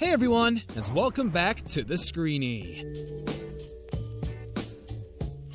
Hey everyone, and welcome back to The Screeny.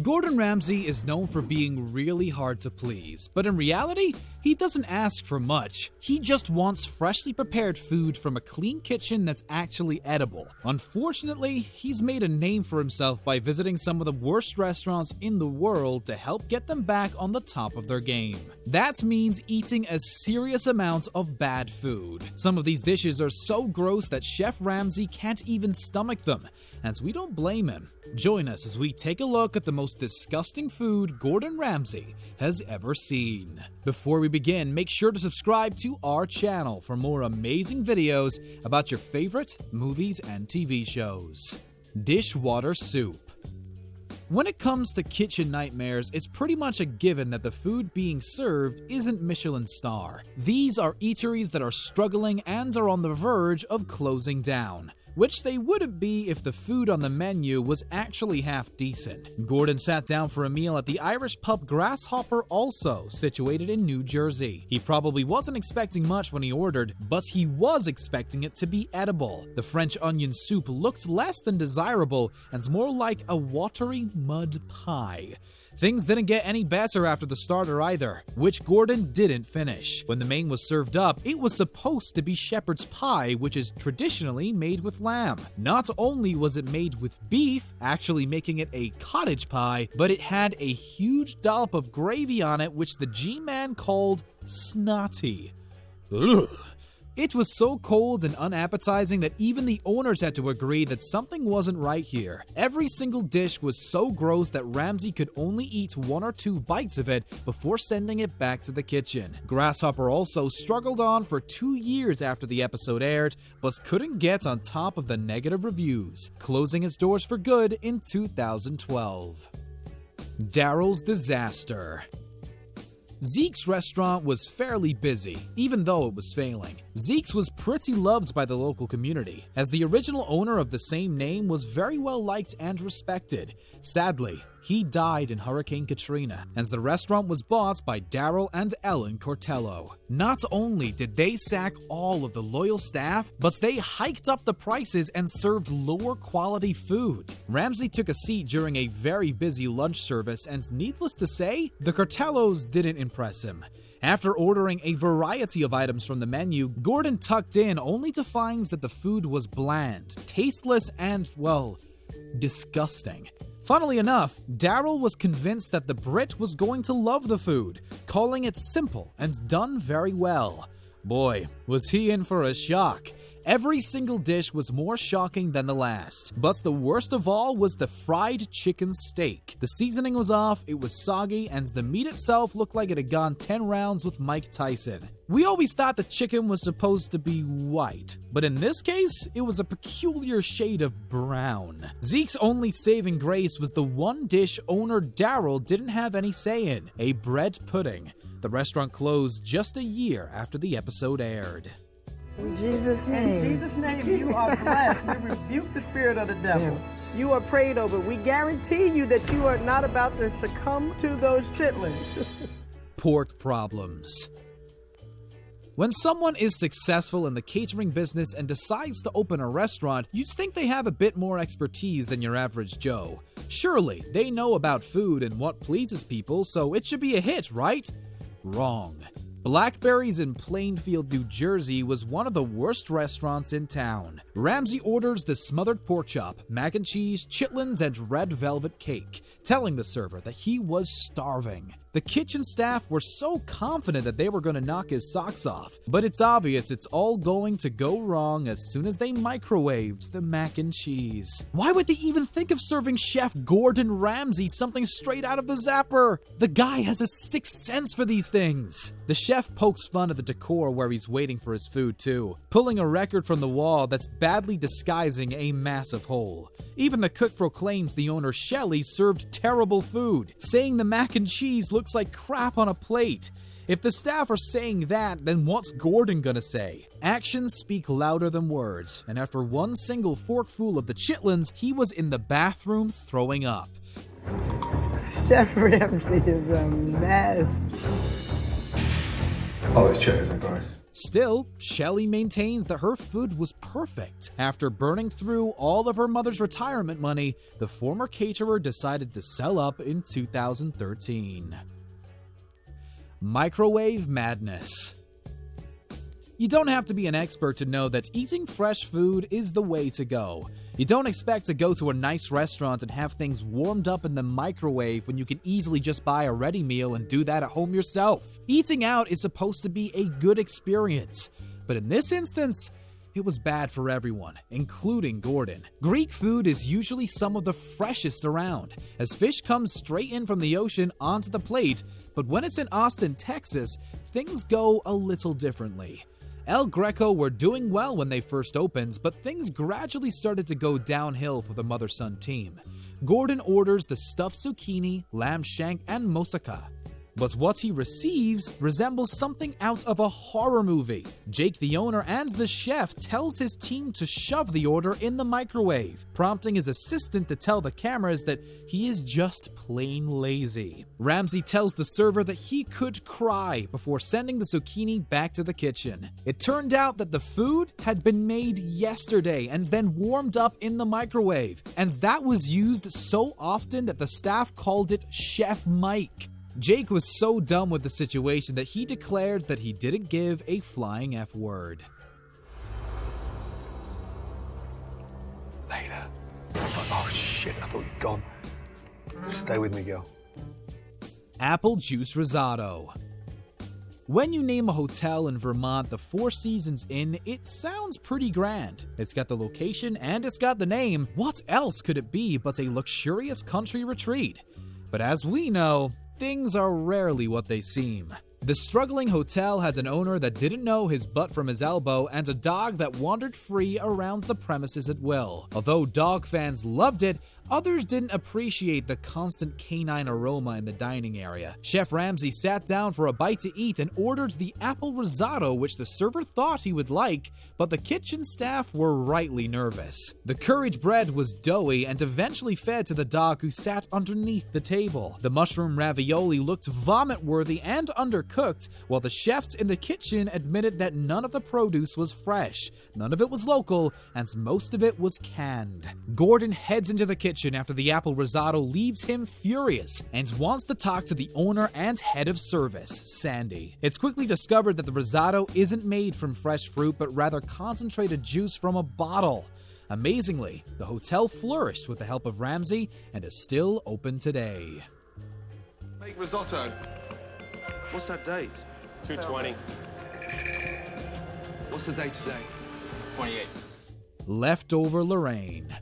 Gordon Ramsay is known for being really hard to please, but in reality, he doesn't ask for much. He just wants freshly prepared food from a clean kitchen that's actually edible. Unfortunately, he's made a name for himself by visiting some of the worst restaurants in the world to help get them back on the top of their game. That means eating a serious amount of bad food. Some of these dishes are so gross that Chef Ramsay can't even stomach them, and we don't blame him. Join us as we take a look at the most disgusting food Gordon Ramsay has ever seen. Before we begin, make sure to subscribe to our channel for more amazing videos about your favorite movies and TV shows. Dishwater soup. When it comes to kitchen nightmares, it's pretty much a given that the food being served isn't Michelin star. These are eateries that are struggling and are on the verge of closing down, which they wouldn't be if the food on the menu was actually half decent. Gordon sat down for a meal at the Irish pub Grasshopper, also situated in New Jersey. He probably wasn't expecting much when he ordered, but he was expecting it to be edible. The French onion soup looked less than desirable and more like a watery mud pie. Things didn't get any better after the starter either, which Gordon didn't finish. When the main was served up, it was supposed to be shepherd's pie, which is traditionally made with lamb. Not only was it made with beef, actually making it a cottage pie, but it had a huge dollop of gravy on it, which the G-Man called snotty. Ugh. It was so cold and unappetizing that even the owners had to agree that something wasn't right here. Every single dish was so gross that Ramsay could only eat 1 or 2 bites of it before sending it back to the kitchen. Grasshopper also struggled on for 2 years after the episode aired, but couldn't get on top of the negative reviews, closing its doors for good in 2012. Darrell's disaster. Zeke's restaurant was fairly busy, even though it was failing. Zeke's was pretty loved by the local community, as the original owner of the same name was very well liked and respected. Sadly, he died in Hurricane Katrina, as the restaurant was bought by Darrell and Ellen Cortello. Not only did they sack all of the loyal staff, but they hiked up the prices and served lower quality food. Ramsay took a seat during a very busy lunch service, and needless to say, the Cortellos didn't impress him. After ordering a variety of items from the menu, Gordon tucked in only to find that the food was bland, tasteless, and, well, disgusting. Funnily enough, Darrell was convinced that the Brit was going to love the food, calling it simple and done very well. Boy, was he in for a shock. Every single dish was more shocking than the last, but the worst of all was the fried chicken steak. The seasoning was off, it was soggy, and the meat itself looked like it had gone 10 rounds with Mike Tyson. We always thought the chicken was supposed to be white, but in this case, it was a peculiar shade of brown. Zeke's only saving grace was the one dish owner Darrell didn't have any say in, a bread pudding. The restaurant closed just a year after the episode aired. In Jesus' name. In Jesus' name, you are blessed. We rebuke the spirit of the devil. You are prayed over. We guarantee you that you are not about to succumb to those chitlins. Pork problems. When someone is successful in the catering business and decides to open a restaurant, you'd think they have a bit more expertise than your average Joe. Surely, they know about food and what pleases people, so it should be a hit, right? Wrong. Blackberry's in Plainfield, New Jersey was one of the worst restaurants in town. Ramsay orders the smothered pork chop, mac and cheese, chitlins, and red velvet cake, telling the server that he was starving. The kitchen staff were so confident that they were going to knock his socks off, but it's obvious it's all going to go wrong as soon as they microwaved the mac and cheese. Why would they even think of serving Chef Gordon Ramsay something straight out of the zapper? The guy has a sixth sense for these things. The chef pokes fun at the decor where he's waiting for his food too, pulling a record from the wall that's badly disguising a massive hole. Even the cook proclaims the owner Shelley served terrible food, saying the mac and cheese looks like crap on a plate. If the staff are saying that, then what's Gordon gonna say? Actions speak louder than words, and after one single forkful of the chitlins, he was in the bathroom throwing up. Chef Ramsay is a mess. Always check his price. Still, Shelley maintains that her food was perfect. After burning through all of her mother's retirement money, the former caterer decided to sell up in 2013. Microwave madness. You don't have to be an expert to know that eating fresh food is the way to go. You don't expect to go to a nice restaurant and have things warmed up in the microwave when you can easily just buy a ready meal and do that at home yourself. Eating out is supposed to be a good experience, but in this instance, it was bad for everyone, including Gordon. Greek food is usually some of the freshest around, as fish comes straight in from the ocean onto the plate, but when it's in Austin, Texas, things go a little differently. El Greco were doing well when they first opened, but things gradually started to go downhill for the mother-son team. Gordon orders the stuffed zucchini, lamb shank, and moussaka. But what he receives resembles something out of a horror movie. Jake, the owner and the chef, tells his team to shove the order in the microwave, prompting his assistant to tell the cameras that he is just plain lazy. Ramsey tells the server that he could cry before sending the zucchini back to the kitchen. It turned out that the food had been made yesterday and then warmed up in the microwave, and that was used so often that the staff called it Chef Mike. Jake was so done with the situation that he declared that he didn't give a flying F word. Later. Oh shit, I thought you'd gone. Stay with me, girl. Apple juice risotto. When you name a hotel in Vermont the Four Seasons Inn, it sounds pretty grand. It's got the location and it's got the name. What else could it be but a luxurious country retreat? But as we know, things are rarely what they seem. The struggling hotel had an owner that didn't know his butt from his elbow and a dog that wandered free around the premises at will. Although dog fans loved it, others didn't appreciate the constant canine aroma in the dining area. Chef Ramsay sat down for a bite to eat and ordered the apple risotto, which the server thought he would like, but the kitchen staff were rightly nervous. The curried bread was doughy and eventually fed to the dog who sat underneath the table. The mushroom ravioli looked vomit-worthy and undercooked, while the chefs in the kitchen admitted that none of the produce was fresh, none of it was local, and most of it was canned. Gordon heads into the kitchen after the apple risotto leaves him furious and wants to talk to the owner and head of service, Sandy. It's quickly discovered that the risotto isn't made from fresh fruit but rather concentrated juice from a bottle. Amazingly, the hotel flourished with the help of Ramsey and is still open today. Make risotto. What's that date? 2/20. What's the date today? 28. Leftover Lorraine.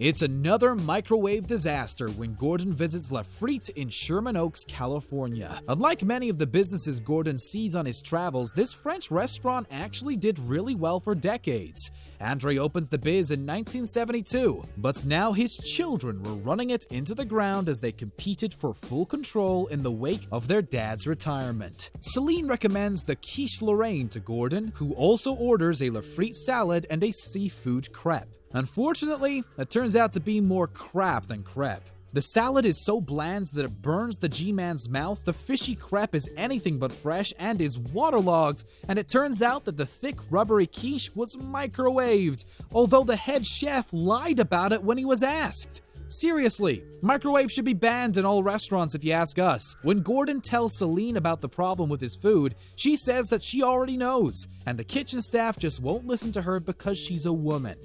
It's another microwave disaster when Gordon visits La Frite in Sherman Oaks, California. Unlike many of the businesses Gordon sees on his travels, this French restaurant actually did really well for decades. Andre opens the biz in 1972, but now his children were running it into the ground as they competed for full control in the wake of their dad's retirement. Celine recommends the quiche Lorraine to Gordon, who also orders a La Frite salad and a seafood crepe. Unfortunately, it turns out to be more crap than crepe. The salad is so bland that it burns the G-Man's mouth, the fishy crepe is anything but fresh and is waterlogged, and it turns out that the thick, rubbery quiche was microwaved, although the head chef lied about it when he was asked. Seriously, microwave should be banned in all restaurants if you ask us. When Gordon tells Celine about the problem with his food, she says that she already knows, and the kitchen staff just won't listen to her because she's a woman.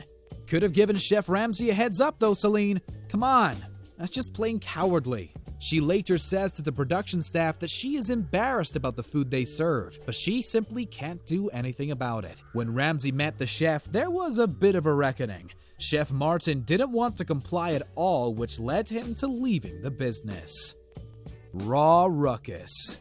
Could have given Chef Ramsay a heads up though, Celine. Come on, that's just plain cowardly. She later says to the production staff that she is embarrassed about the food they serve, but she simply can't do anything about it. When Ramsay met the chef, there was a bit of a reckoning. Chef Martin didn't want to comply at all, which led him to leaving the business. Raw Ruckus.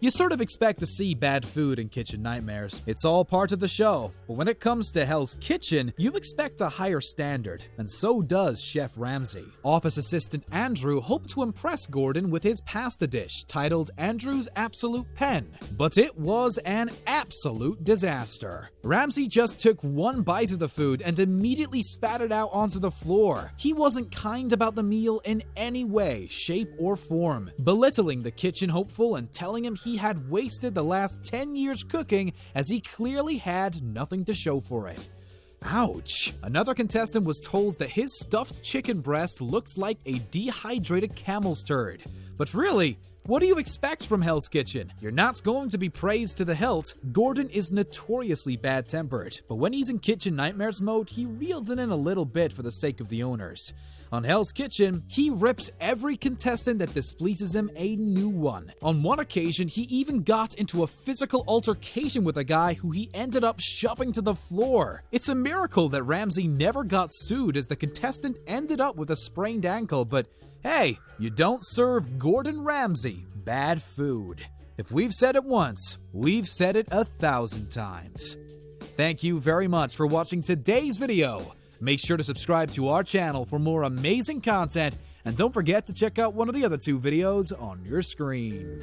You sort of expect to see bad food in Kitchen Nightmares. It's all part of the show. But when it comes to Hell's Kitchen, you expect a higher standard, and so does Chef Ramsay. Office assistant Andrew hoped to impress Gordon with his pasta dish, titled Andrew's Absolute Pen, but it was an absolute disaster. Ramsay just took one bite of the food and immediately spat it out onto the floor. He wasn't kind about the meal in any way, shape, or form, belittling the kitchen hopeful and telling him he he had wasted the last 10 years cooking, as he clearly had nothing to show for it. Ouch! Another contestant was told that his stuffed chicken breast looks like a dehydrated camel's turd. But really, what do you expect from Hell's Kitchen? You're not going to be praised to the hilt. Gordon is notoriously bad-tempered, but when he's in Kitchen Nightmares mode, he reels it in a little bit for the sake of the owners. On Hell's Kitchen, he rips every contestant that displeases him a new one. On one occasion, he even got into a physical altercation with a guy who he ended up shoving to the floor. It's a miracle that Ramsey never got sued, as the contestant ended up with a sprained ankle, but hey, you don't serve Gordon Ramsay bad food. If we've said it once, we've said it 1,000 times. Thank you very much for watching today's video. Make sure to subscribe to our channel for more amazing content, and don't forget to check out one of the other 2 videos on your screen.